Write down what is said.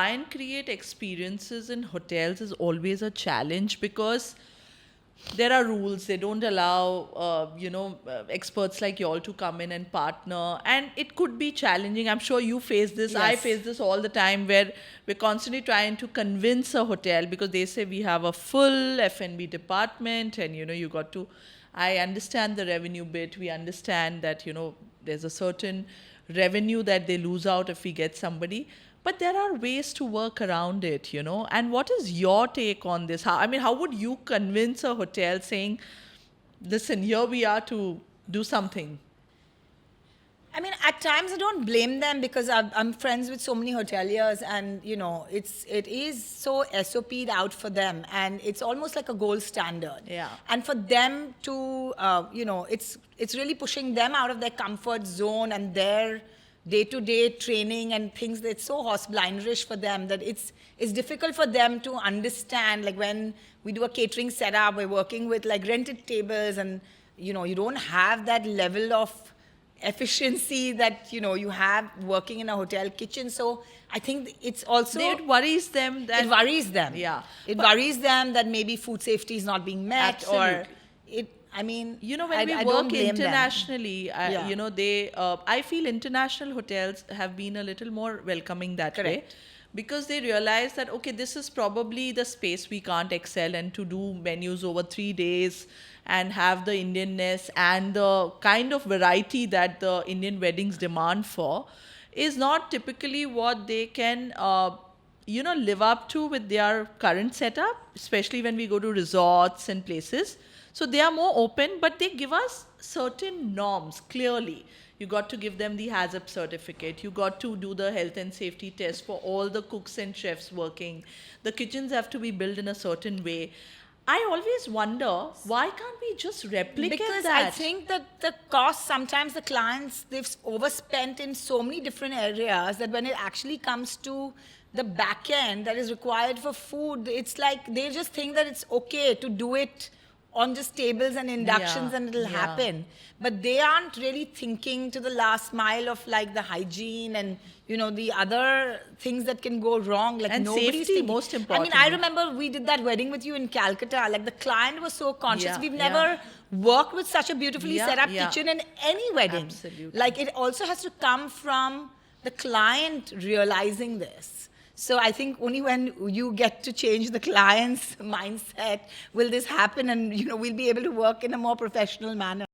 try and create experiences in hotels is always a challenge because there are rules. They don't allow, experts like y'all to come in and partner. And it could be challenging. I'm sure you face this. I Yes. face this all the time where we're constantly trying to convince a hotel because they say we have a full F&B department and, you got to, I understand the revenue bit. We understand that, there's a certain revenue that they lose out if we get somebody. But there are ways to work around it, And what is your take on this? How would you convince a hotel saying, listen, here we are to do something? I mean, at times I don't blame them because I'm friends with so many hoteliers, and it is so SOP'd out for them, and it's almost like a gold standard. Yeah. And for them to, it's really pushing them out of their comfort zone and their day-to-day training and things. That's so horse blinderish for them that it's difficult for them to understand. Like when we do a catering setup, we're working with like rented tables, and you don't have that level of efficiency that you have working in a hotel kitchen. So I think it's also It worries them that it worries them. Yeah. It worries them that maybe food safety is not being met. Absolutely. Or it. I mean, when I we don't work blame them. internationally, Yeah. I feel international hotels have been a little more welcoming that way. Correct. Because they realize that, okay, this is probably the space we can't excel, and to do menus over 3 days and have the Indianness and the kind of variety that the Indian weddings demand for is not typically what they can, live up to with their current setup, especially when we go to resorts and places. So they are more open, but they give us certain norms clearly. You got to give them the HACCP certificate. You got to do the health and safety test for all the cooks and chefs working. The kitchens have to be built in a certain way. I always wonder, why can't we just replicate Because that? I think that the cost, sometimes the clients, they've overspent in so many different areas that when it actually comes to the back end that is required for food, it's like they just think that it's okay to do it on just tables and inductions, Yeah, and it'll yeah. happen. But they aren't really thinking to the last mile of like the hygiene and the other things that can go wrong. Like And nobody's safety, thinking. most I mean, important. I remember we did that wedding with you in Calcutta. Like the client was so conscious. Yeah, We've yeah. never worked with such a beautifully Yeah, set up yeah. kitchen in any wedding. Absolutely. Like it also has to come from the client realizing this. So I think only when you get to change the client's mindset will this happen, and we'll be able to work in a more professional manner.